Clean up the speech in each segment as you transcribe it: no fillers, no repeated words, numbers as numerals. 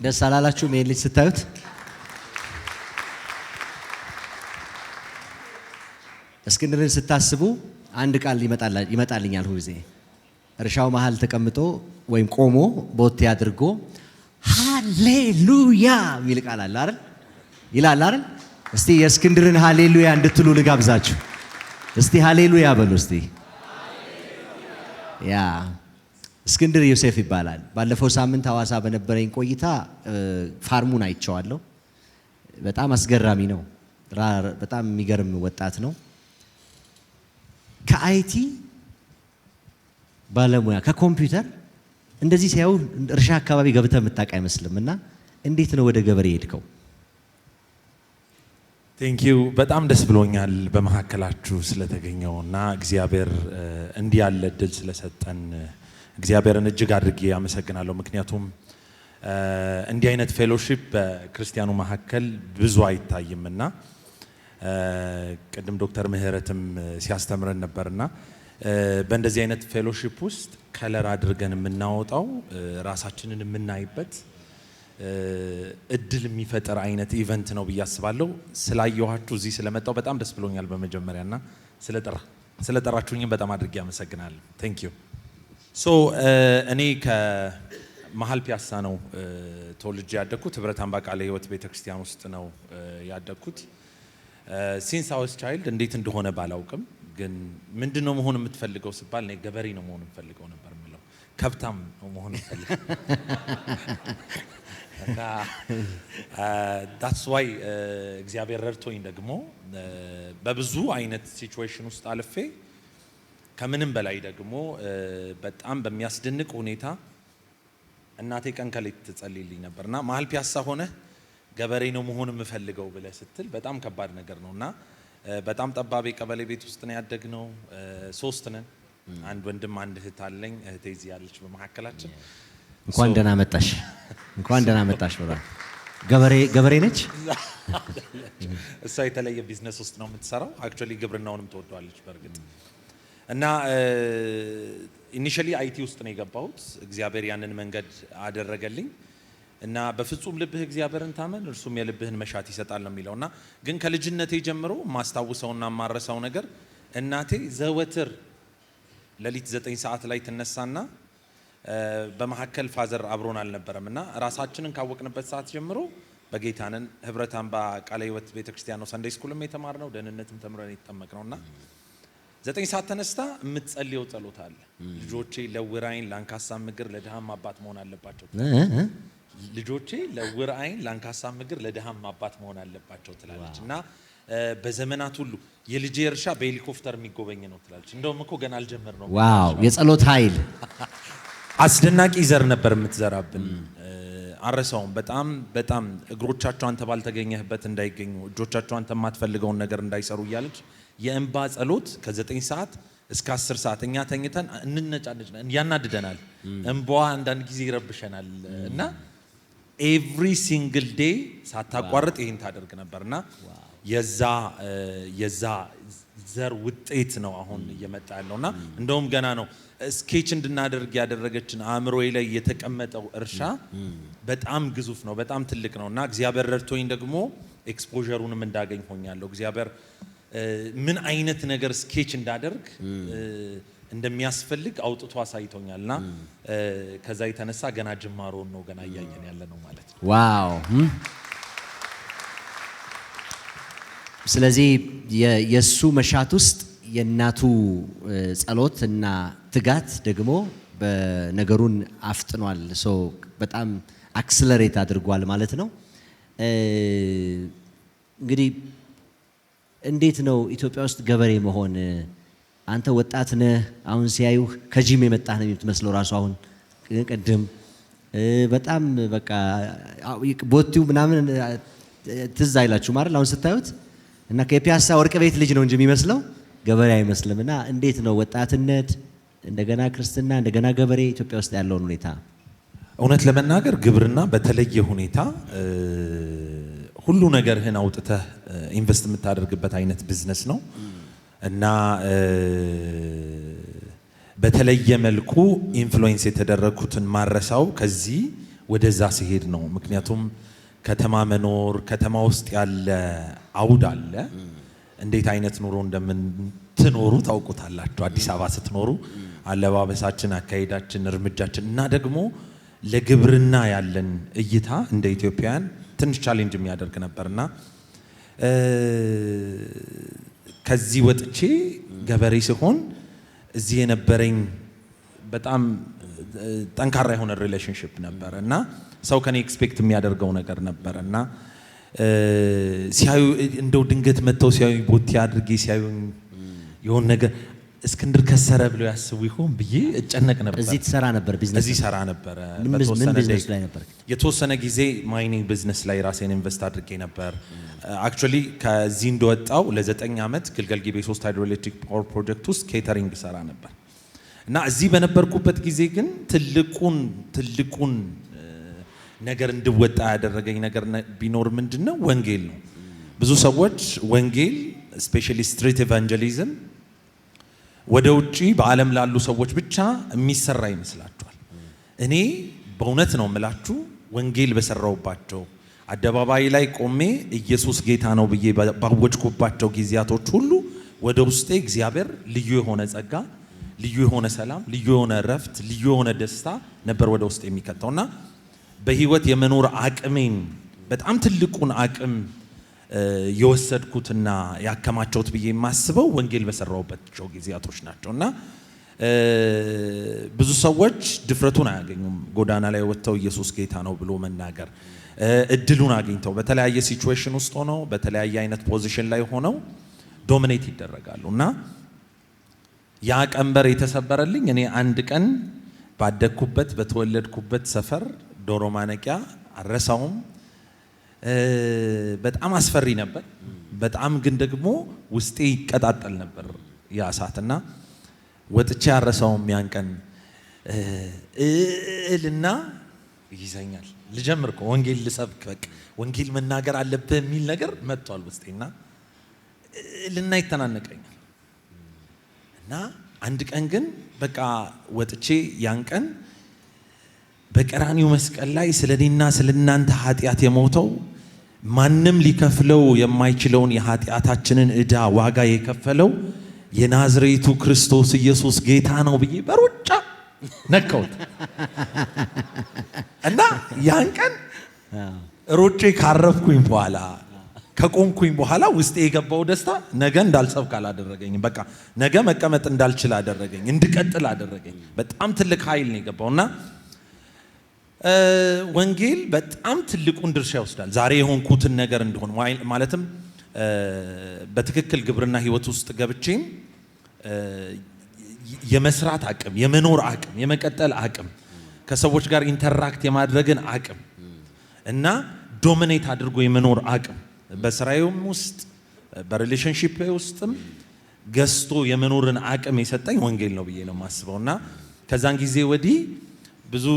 ደስ አላላችሁ ምን ልጅ ስታዩት? እስክንድርን ስታስቡ አንድ ቃል ይመጣልኛል ሁሉ ጊዜ እርሻው መሃል ተቀምጦ ወይም ቆሞ ቦቴ አድርጎ ሃሌሉያ ሚል ቃል አለ አይደል? ይላል አይደል? እስቲ የእስክንድርን ሃሌሉያ እንድትሉ ልጋብዛችሁ። እስቲ ሃሌሉያ በሉ እስቲ። ያ እስክንድር ዮሴፍ ይባላል። ባለፈው ሳምንት ሐዋሳ በነበረኝ ቆይታ ፋርሙን አይቼዋለሁ። በጣም አስገራሚ ነው። በጣም የሚገርም ወጣት ነው። ከአይቲ ባለሙያ ከኮምፒውተር እንደዚህ ሲያዩ እርሻ አካባቢ ገብተህ የምታውቅ አይመስልምና እንዴት ነው ወደ ገበሬ ሄድከው? ቴንኪው በጣም ደስ ብሎኛል በመሐከላችሁ ስለተገኘውና እግዚአብሔር እንዲህ ያለ እድል ስለሰጠን እግዚአብሔርን እጅግ አድርጌ አመሰግናለሁ። ምክንያቱም እንዲህ አይነት ፌሎሺፕ በክርስቲያኑ መሐከል ብዙ አይታይምና ቅድም ዶክተር ምህረትም ሲያስተምረን ነበርና በእንደዚህ አይነት ፌሎሺፕ ውስጥ ከለር አድርገን የምናወጣው ራሳችንን የምናይበት እድል የሚፈጠር አይነት ኢቨንት ነው ብዬ አስባለሁ። ስላየኋችሁ እዚህ ስለመጣው በጣም ደስ ብሎኛል በመጀመሪያና ስለጠራችሁኝም በጣም አድርጌ አመሰግናለሁ። ቴንክ ዩ። እኔ ከመሃል ፒያሳ ነው ተወልጄ ያደግኩት። ህብረት አምባ ቃለ ሕይወት ቤተክርስቲያን ውስጥ ነው ያደግኩት። ሲንስ አይ ዋዝ ቻይልድ እንዴት እንደሆነ ባላውቅም ግን ምንድነው መሆን የምትፈልገው ሲባል እኔ ገበሬ ነው መሆን የምፈልገው ነበር የምለው። ከብታም ነው መሆን የምፈልገው። እና that's why እግዚአብሔር ረድቶኝ ደግሞ በብዙ አይነት ሲቹዌሽን ውስጥ አልፌ ከምንም በላይ ደግሞ በጣም በሚያስደንቅ ሁኔታ እናቴ ቀን ከሌት ትጸልይልኝ ነበርና መሃል ፒያሳ ሆነ ገበሬ ነው መሆን የምፈልገው ብለህ ስትል በጣም ከባድ ነገር ነውና በጣም ጠባብ ቀበሌ ቤት ውስጥ ነው ያደግነው። ሶስት ነን። አንድ ወንድም አንድ እህት አለኝ። እህቴ እዚህ ያለች በመሐከላችን። እንኳን ደህና መጣሽ። እንኳን ደህና መጣሽ ብሏል። ገበሬ ነች። እሷ የተለየ ቢዝነስ ውስጥ ነው የምትሰራው። አክቹአሊ ግብርናውንም ትወደዋለች በእርግጥ። እና ኢኒሺያሊ አይቲ ውስጥ ነው የገባሁት። እግዚአብሔር ያንን መንገድ አደረገልኝ። እና በፍጹም ልብህ እግዚአብሔርን ታመን እርሱም የልብህን መሻት ይሰጣል ነው የሚለውና ግን ከልጅነቴ ጀምሮ ማስታውሰውና ማረሳው ነገር እናቴ ዘወትር ሌሊት 9 ሰዓት ላይ ትነሳና በመሐከል ፋዘር አብሮን አልነበረምና ራሳችንን ካወቅንበት ሰዓት ጀምሮ በጌታንን ህብረት አምባ ቃለ ሕይወት ቤተክርስቲያን ነው ሰንደይ ስኩልም የተማርነው ደህንነትም ተምረን የተጠመቅነውና 9 ሰዓት ተነስታ የምትጸልየው ጸሎት አለ። ልጆቼ ለዕውር ዓይን ለአንካሳ እግር ለድሃም አባት መሆን አለባቸው። ልጆቼ ለዕውር ዓይን ለአንካሳ እግር ለድሃም አባት መሆን አለባቸው ትላለች። እና በዘመናት ሁሉ የልጄ እርሻ በሄሊኮፕተር የሚጎበኝ ነው ትላለች። እንደውም እኮ ገና አልጀመር ነው። ዋው! የጸሎት ኃይል አስደናቂ ዘር ነበር የምትዘራብን። አረሳውም። በጣም እግሮቻቸው አንተ ባልተገኘህበት እንዳይገኙ እጆቻቸው አንተ የማትፈልገውን ነገር እንዳይሰሩ እያለች የእንባ ጸሎት ከ9 ሰዓት እስከ 10 ሰዓት እኛ ተኝተን እንነጫነጭ ያናድደናል። እንባዋ አንዳንድ ጊዜ ይረብሸናል እና ኤቭሪ ሲንግል ዴይ ሳታቋርጥ ይሄን ታደርግ ነበርና የዛ ዘር ውጤት ነው አሁን እየመጣ ያለውና እንደውም ገና ነው ስኬች እንድናደርግ ያደረገችን አእምሮዬ ላይ የተቀመጠው እርሻ በጣም ግዙፍ ነው፣ በጣም ትልቅ ነውና እግዚአብሔር ረድቶኝ ደግሞ ኤክስፖዠሩንም እንዳገኝ ሆኛለሁ። እግዚአብሔር ምን አይነት ነገር ስኬች እንዳደርግ እንደሚያስፈልግ አውጥቶ አሳይቶኛልና ከዛ የተነሳ ገና ጅማሮን ነው ገና እያየን ያለ ነው ማለት ነው። ዋው! ስለዚህ የሱ መሻት ውስጥ የእናቱ ጸሎት እና ትጋት ደግሞ በነገሩን አፍጥኗል። በጣም አክሰለሬት አድርጓል ማለት ነው። እንግዲህ እንዴት ነው ኢትዮጵያ ውስጥ ገበሬ መሆን? አንተ ወጣት ነህ። አሁን ሲያዩህ ከጂም የመጣህ ነው የምትመስለው ራሱ። አሁን ቅድም በጣም በቃ ቦቲው ምናምን ትዝ አይላችሁ ማለት አሁን ስታዩት እና ከፒያሳ ወርቅ ቤት ልጅ ነው እንጂ የሚመስለው ገበሬ አይመስልም። እና እንዴት ነው ወጣትነት እንደገና ክርስትና እንደገና ገበሬ ኢትዮጵያ ውስጥ ያለውን ሁኔታ? እውነት ለመናገር ግብርና በተለየ ሁኔታ ሁሉ ነገርህን አውጥተህ ኢንቨስት የምታደርግበት አይነት ቢዝነስ ነው እና በተለየ መልኩ ኢንፍሉዌንስ የተደረኩትን ማረሳው ከዚህ ወደዛ ሲሄድ ነው። ምክንያቱም ከተማ መኖር ከተማ ውስጥ ያለ አውድ አለ። እንዴት አይነት ኑሮ እንደምትኖሩ ታውቁታላችሁ። አዲስ አበባ ስትኖሩ አለባበሳችን፣ አካሄዳችን፣ እርምጃችን እና ደግሞ ለግብርና ያለን እይታ እንደ ኢትዮጵያውያን ትንሽ ቻሌንጅ የሚያደርግ ነበርና ከዚህ ወጥቼ ገበሬ ሲሆን እዚህ የነበረኝ በጣም ጠንካራ የሆነ ሪሌሽንሺፕ ነበር እና ሰው ከኔ ኤክስፔክት የሚያደርገው ነገር ነበር እና ሲያዩ እንደው ድንገት መጥተው ሲያዩ ቦቴ አድርጌ ሲያዩ የሆነ ነገር እስክንድር ከሰረ ብለው ያስቡ ይሆን ብዬ እጨነቅ ነበር። እዚህ ትሰራ ነበር? ቢዝነስ እዚህ ሰራ ነበር። ምን ቢዝነስ ላይ ነበር? የተወሰነ ጊዜ ማይኒንግ ቢዝነስ ላይ ራሴን ኢንቨስት አድርጌ ነበር። አክቹአሊ ከዚህ እንደወጣው ለ9 ዓመት ግልገል ጊቤ 3 ሃይድሮኤሌክትሪክ ፓወር ፕሮጀክት ውስጥ ኬተሪንግ ሰራ ነበር እና እዚህ በነበርኩበት ጊዜ ግን ትልቁን ነገር እንድወጣ ያደረገኝ ነገር ቢኖር ምንድነው? ወንጌል ነው። ብዙ ሰዎች ወንጌል ስፔሻሊ ስትሪት ኢቫንጀሊዝም ወደ ውጪ በዓለም ላሉ ሰዎች ብቻ የሚሰራ ይመስላችኋል። እኔ በእውነት ነው የምላችሁ ወንጌል በሰራውባቸው አደባባይ ላይ ቆሜ ኢየሱስ ጌታ ነው ብዬ ባወጅኩባቸው ጊዜያቶች ሁሉ ወደ ውስጤ እግዚአብሔር ልዩ የሆነ ጸጋ፣ ልዩ የሆነ ሰላም፣ ልዩ የሆነ እረፍት፣ ልዩ የሆነ ደስታ ነበር ወደ ውስጤ የሚከተውና በህይወት የመኖር አቅሜን በጣም ትልቁን አቅም የወሰድኩትና ያከማቸውት ብዬ የማስበው ወንጌል በሰራውባቸው ጊዜያቶች ናቸውና ብዙ ሰዎች ድፍረቱን አያገኙም። ጎዳና ላይ ወጥተው ኢየሱስ ጌታ ነው ብሎ መናገር እድሉን አግኝተው በተለያየ ሲቹዌሽን ውስጥ ሆነው በተለያየ አይነት ፖዚሽን ላይ ሆነው ዶሚኔት ይደረጋሉ እና ያ ቀንበር የተሰበረልኝ እኔ አንድ ቀን ባደግኩበት በተወለድኩበት ሰፈር ዶሮ ማነቂያ አረሳውም። በጣም አስፈሪ ነበር። በጣም ግን ደግሞ ውስጤ ይቀጣጠል ነበር ያ እሳትና ወጥቼ አረሳውም። ያን ቀን እልና ይዘኛል ልጀምር እኮ ወንጌል ልሰብክ በቃ ወንጌል መናገር አለብህ የሚል ነገር መጥቷል ውስጤና እልና ይተናነቀኛል እና አንድ ቀን ግን በቃ ወጥቼ ያን ቀን በቀራኒው መስቀል ላይ ስለኔና ስለናንተ ኃጢአት የሞተው ማንም ሊከፍለው የማይችለውን የኃጢአታችንን ዕዳ ዋጋ የከፈለው የናዝሬቱ ክርስቶስ ኢየሱስ ጌታ ነው ብዬ በሩጫ ነካውት እና ያን ቀን ሩጬ ካረፍኩኝ በኋላ ከቆምኩኝ በኋላ ውስጤ የገባው ደስታ ነገ እንዳልሰብክ አላደረገኝም። በቃ ነገ መቀመጥ እንዳልችል አደረገኝ፣ እንድቀጥል አደረገኝ። በጣም ትልቅ ኃይል ነው የገባውና ወንጌል በጣም ትልቁን ድርሻ ይወስዳል። ዛሬ የሆንኩትን ነገር እንደሆነ ማለትም በትክክል ግብርና ህይወት ውስጥ ገብቼም የመስራት አቅም፣ የመኖር አቅም፣ የመቀጠል አቅም፣ ከሰዎች ጋር ኢንተራክት የማድረግን አቅም እና ዶሚኔት አድርጎ የመኖር አቅም በስራዬም ውስጥ በሪሌሽንሺፕ ውስጥም ገዝቶ የመኖርን አቅም የሰጠኝ ወንጌል ነው ብዬ ነው የማስበውና ከዛን ጊዜ ወዲህ ብዙ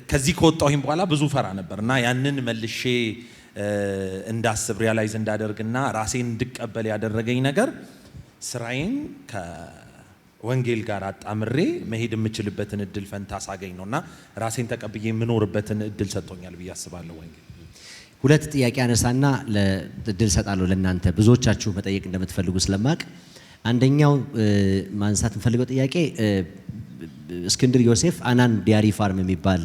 ከዚህ ከወጣሁኝ በኋላ ብዙ ፈራ ነበርና ያንን መልሼ እንዳስብ ሪያላይዝ እንዳደርግና ራሴን እንድቀበል ያደረገኝ ነገር ስራዬን ከወንጌል ጋር አጣምሬ መሄድ የምችልበትን እድል ፈንታ ሳገኝ ነውና ራሴን ተቀብዬ የምኖርበትን እድል ሰጥቶኛል ብዬ አስባለሁ። ወንጌል ሁለት ጥያቄ አነሳና ለእድል ሰጣለሁ ለእናንተ ብዙዎቻችሁ መጠየቅ እንደምትፈልጉ ስለማቅ አንደኛው ማንሳት የምፈልገው ጥያቄ እስክንድር ዮሴፍ አናን ዲያሪ ፋርም የሚባል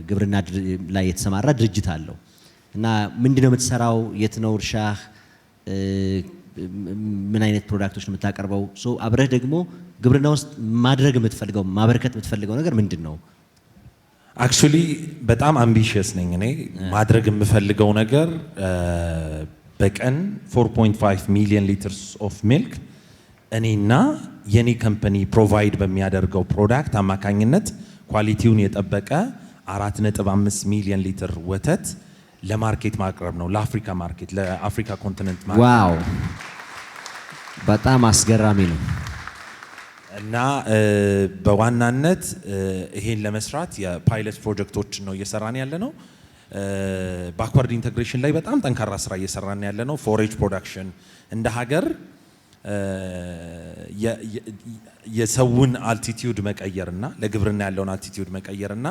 ግብርና ላይ የተሰማራ ድርጅት አለው እና ምንድነው የምትሰራው? የት ነው እርሻህ? ምን አይነት ፕሮዳክቶች ነው የምታቀርበው? አብረህ ደግሞ ግብርና ውስጥ ማድረግ የምትፈልገው ማበረከት የምትፈልገው ነገር ምንድን ነው? አክቹሊ በጣም አምቢሽየስ ነኝ እኔ። ማድረግ የምፈልገው ነገር በቀን 4.5 ሚሊዮን ሊትርስ ኦፍ ሚልክ እኔና የኔ ካምፓኒ ፕሮቫይድ በሚያደርገው ፕሮዳክት አማካኝነት ኳሊቲውን የጠበቀ 4.5 ሚሊዮን ሊትር ወተት ለማርኬት ማቅረብ ነው። ለአፍሪካ ማርኬት፣ ለአፍሪካ ኮንቲኔንት ማርኬት። ዋው በጣም አስገራሚ ነው። እና በዋናነት ይሄን ለመስራት የፓይለት ፕሮጀክቶችን ነው እየሰራን ያለ ነው። ባክዋርድ ኢንተግሬሽን ላይ በጣም ጠንካራ ስራ እየሰራን ያለ ነው። ፎሬጅ ፕሮዳክሽን እንደ ሀገር የሰውን አልቲቲዩድ መቀየርና ለግብርና ያለውን አልቲቲዩድ መቀየርና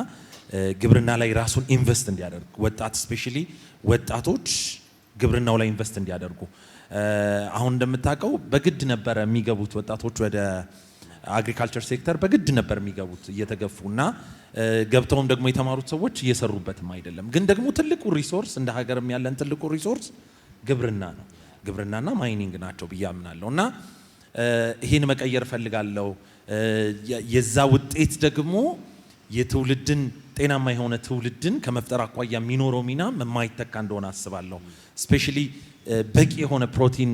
ግብርና ላይ ራሱን ኢንቨስት እንዲያደርግ ወጣት ስፔሻሊ ወጣቶች ግብርናው ላይ ኢንቨስት እንዲያደርጉ አሁን እንደምታውቀው በግድ ነበር የሚገቡት ወጣቶች ወደ አግሪካልቸር ሴክተር በግድ ነበር የሚገቡት እየተገፉና ገብተውም ደግሞ የተማሩት ሰዎች እየሰሩበትም አይደለም። ግን ደግሞ ትልቁ ሪሶርስ እንደ ሀገርም ያለን ትልቁ ሪሶርስ ግብርና ነው። ግብርናና ማይኒንግ ናቸው ብዬ አምናለሁ እና ይሄን መቀየር ፈልጋለሁ። የዛ ውጤት ደግሞ የትውልድን ጤናማ የሆነ ትውልድን ከመፍጠር አኳያ የሚኖረው ሚና የማይተካ እንደሆነ አስባለሁ። ስፔሻሊ በቂ የሆነ ፕሮቲን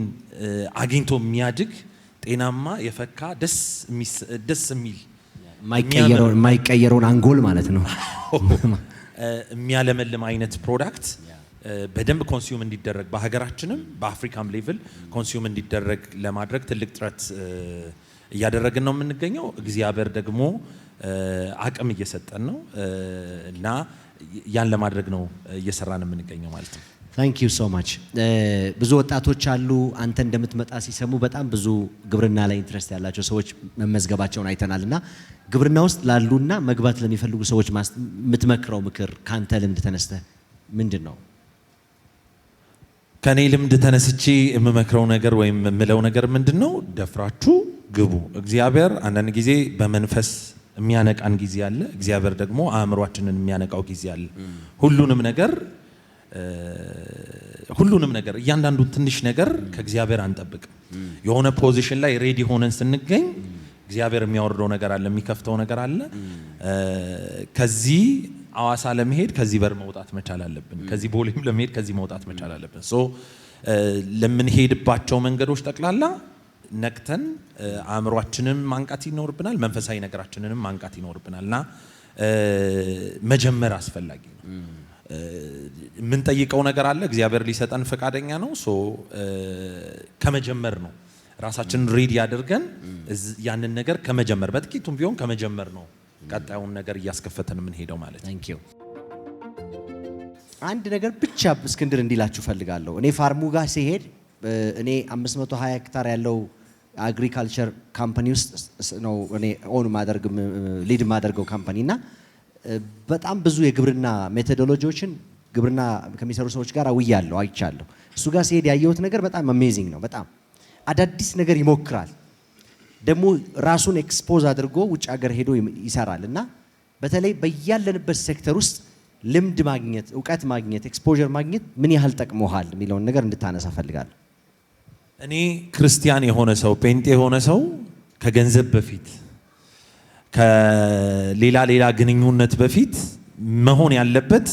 አግኝቶ የሚያድግ ጤናማ የፈካ ደስ የሚል የማይቀየረውን አንጎል ማለት ነው የሚያለመልም አይነት ፕሮዳክት በደንብ ኮንሱም እንዲደረግ በሀገራችንም በአፍሪካም ሌቭል ኮንሱም እንዲደረግ ለማድረግ ትልቅ ጥረት እያደረግን ነው የምንገኘው። እግዚአብሔር ደግሞ አቅም እየሰጠን ነው እና ያን ለማድረግ ነው እየሰራን የምንገኘው ማለት ነው። ታንክ ዩ ሶ ማች። ብዙ ወጣቶች አሉ አንተ እንደምትመጣ ሲሰሙ በጣም ብዙ ግብርና ላይ ኢንትረስት ያላቸው ሰዎች መመዝገባቸውን አይተናል እና ግብርና ውስጥ ላሉና መግባት ለሚፈልጉ ሰዎች የምትመክረው ምክር ካንተ ልምድ ተነስተ ምንድን ነው? ከኔ ልምድ ተነስቼ የምመክረው ነገር ወይም የምለው ነገር ምንድን ነው? ደፍራችሁ ግቡ። እግዚአብሔር አንዳንድ ጊዜ በመንፈስ የሚያነቃን ጊዜ አለ። እግዚአብሔር ደግሞ አእምሯችንን የሚያነቃው ጊዜ አለ። ሁሉንም ነገር እያንዳንዱን ትንሽ ነገር ከእግዚአብሔር አንጠብቅም። የሆነ ፖዚሽን ላይ ሬዲ ሆነን ስንገኝ እግዚአብሔር የሚያወርደው ነገር አለ፣ የሚከፍተው ነገር አለ። ከዚህ አዋሳ ለመሄድ ከዚህ በር መውጣት መቻል አለብን። ከዚህ ቦሌም ለመሄድ ከዚህ መውጣት መቻል አለብን። ሶ ለምንሄድባቸው መንገዶች ጠቅላላ ነቅተን አእምሯችንን ማንቃት ይኖርብናል፣ መንፈሳዊ ነገራችንንም ማንቃት ይኖርብናል እና መጀመር አስፈላጊ ነው። የምንጠይቀው ነገር አለ፣ እግዚአብሔር ሊሰጠን ፈቃደኛ ነው። ሶ ከመጀመር ነው ራሳችንን ሬዲ አድርገን ያንን ነገር ከመጀመር በጥቂቱም ቢሆን ከመጀመር ነው ቀጣዩን ነገር እያስከፈተን የምንሄደው ማለት ነው። አንድ ነገር ብቻ እስክንድር እንዲላችሁ ፈልጋለሁ። እኔ ፋርሙ ጋር ሲሄድ እኔ 520 ሄክታር ያለው አግሪካልቸር ካምፓኒ ውስጥ ነው እኔ ኦን ሊድ ማደርገው ካምፓኒ እና በጣም ብዙ የግብርና ሜቶዶሎጂዎችን ግብርና ከሚሰሩ ሰዎች ጋር አውያለሁ፣ አይቻለሁ። እሱ ጋር ሲሄድ ያየሁት ነገር በጣም አሜዚንግ ነው። በጣም አዳዲስ ነገር ይሞክራል፣ ደግሞ ራሱን ኤክስፖዝ አድርጎ ውጭ ሀገር ሄዶ ይሰራል እና በተለይ በያለንበት ሴክተር ውስጥ ልምድ ማግኘት፣ እውቀት ማግኘት፣ ኤክስፖዠር ማግኘት ምን ያህል ጠቅሞሃል የሚለውን ነገር እንድታነሳ ፈልጋለሁ። እኔ ክርስቲያን የሆነ ሰው ጴንጤ የሆነ ሰው ከገንዘብ በፊት ከሌላ ግንኙነት በፊት መሆን ያለበት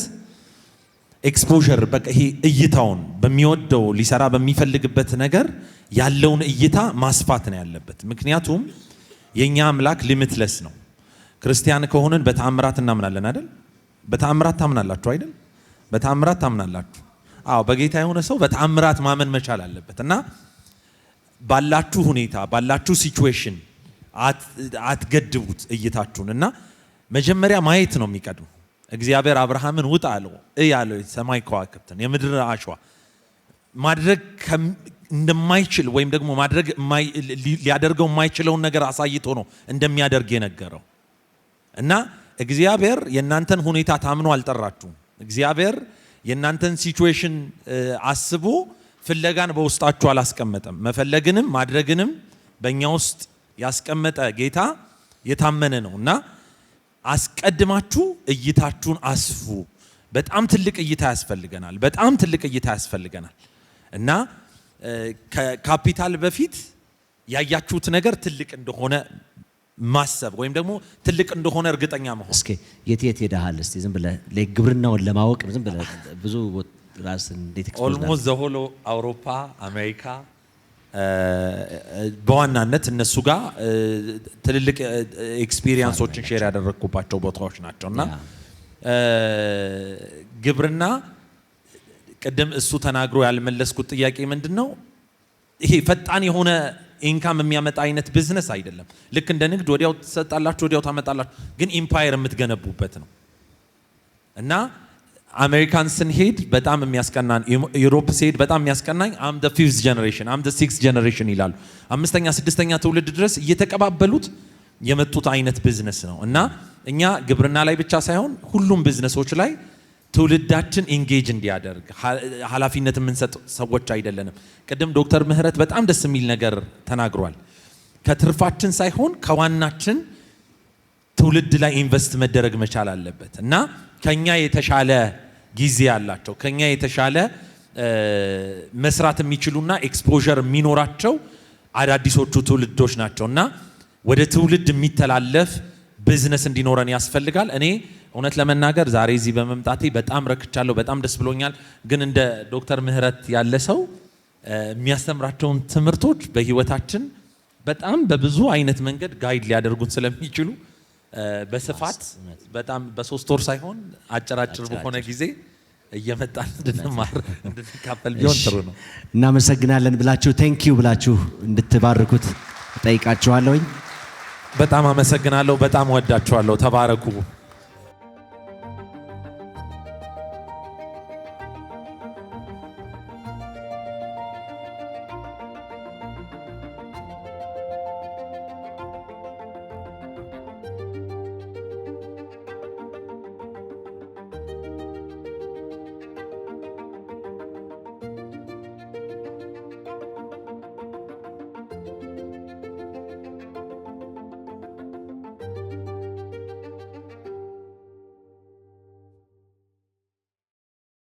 ኤክስፖዠር በቃ ይሄ እይታውን በሚወደው ሊሰራ በሚፈልግበት ነገር ያለውን እይታ ማስፋት ነው ያለበት። ምክንያቱም የኛ አምላክ ሊሚትለስ ነው። ክርስቲያን ከሆነን በተአምራት እናምናለን አይደል? በተአምራት ታምናላችሁ አይደል? በተአምራት ታምናላችሁ። አዎ፣ በጌታ የሆነ ሰው በተአምራት ማመን መቻል አለበት እና ባላችሁ ሁኔታ ባላችሁ ሲቹዌሽን አትገድቡት እይታችሁን እና መጀመሪያ ማየት ነው የሚቀድመው። እግዚአብሔር አብርሃምን ውጣ አለው ያለው የሰማይ ከዋክብትን የምድር አሸዋ ማድረግ እንደማይችል ወይም ደግሞ ማድረግ ሊያደርገው የማይችለውን ነገር አሳይቶ ነው እንደሚያደርግ የነገረው እና እግዚአብሔር የእናንተን ሁኔታ ታምኖ አልጠራችሁም። እግዚአብሔር የእናንተን ሲቹዌሽን አስቦ ፍለጋን በውስጣችሁ አላስቀመጠም። መፈለግንም ማድረግንም በእኛ ውስጥ ያስቀመጠ ጌታ የታመነ ነው እና አስቀድማችሁ እይታችሁን አስፉ። በጣም ትልቅ እይታ ያስፈልገናል። በጣም ትልቅ እይታ ያስፈልገናል እና ከካፒታል በፊት ያያችሁት ነገር ትልቅ እንደሆነ ማሰብ ወይም ደግሞ ትልቅ እንደሆነ እርግጠኛ መሆን። እስኪ የት ሄደሃል? እስቲ ዝም ብለህ ግብርናውን ለማወቅ ዝም ብለህ ብዙ ራስ እንዴት ኤክስፖዝ ኦልሞስት ዘሆሎ አውሮፓ፣ አሜሪካ በዋናነት እነሱ ጋር ትልልቅ ኤክስፒሪየንሶችን ሼር ያደረግኩባቸው ቦታዎች ናቸውና ግብርና ቅድም እሱ ተናግሮ ያልመለስኩት ጥያቄ ምንድነው? ይሄ ፈጣን የሆነ ኢንካም የሚያመጣ አይነት ቢዝነስ አይደለም። ልክ እንደ ንግድ ወዲያው ትሰጣላችሁ ወዲያው ታመጣላችሁ፣ ግን ኢምፓየር የምትገነቡበት ነው እና አሜሪካን ስንሄድ በጣም የሚያስቀናን፣ ዩሮፕ ሲሄድ በጣም የሚያስቀናኝ አም ዘ ፊፍዝ ጀነሬሽን አም ዘ ሲክስ ጀነሬሽን ይላሉ። 5ኛ 6ኛ ትውልድ ድረስ እየተቀባበሉት የመጡት አይነት ቢዝነስ ነው እና እኛ ግብርና ላይ ብቻ ሳይሆን ሁሉም ቢዝነሶች ላይ ትውልዳችን ኢንጌጅ እንዲያደርግ ኃላፊነት የምንሰጥ ሰዎች አይደለንም። ቅድም ዶክተር ምህረት በጣም ደስ የሚል ነገር ተናግሯል። ከትርፋችን ሳይሆን ከዋናችን ትውልድ ላይ ኢንቨስት መደረግ መቻል አለበት እና ከኛ የተሻለ ጊዜ ያላቸው ከኛ የተሻለ መስራት የሚችሉና ኤክስፖዠር የሚኖራቸው አዳዲሶቹ ትውልዶች ናቸው እና ወደ ትውልድ የሚተላለፍ ቢዝነስ እንዲኖረን ያስፈልጋል። እኔ እውነት ለመናገር ዛሬ እዚህ በመምጣቴ በጣም ረክቻለሁ፣ በጣም ደስ ብሎኛል። ግን እንደ ዶክተር ምህረት ያለ ሰው የሚያስተምራቸውን ትምህርቶች በህይወታችን በጣም በብዙ አይነት መንገድ ጋይድ ሊያደርጉን ስለሚችሉ በስፋት በጣም በ3 ወር ሳይሆን አጭር በሆነ ጊዜ እየመጣን እንድንማር እንድንካፈል ቢሆን ጥሩ ነው። እናመሰግናለን ብላችሁ ቴንኪዩ ብላችሁ እንድትባርኩት ጠይቃችኋለሁኝ። በጣም አመሰግናለሁ። በጣም ወዳችኋለሁ። ተባረኩ።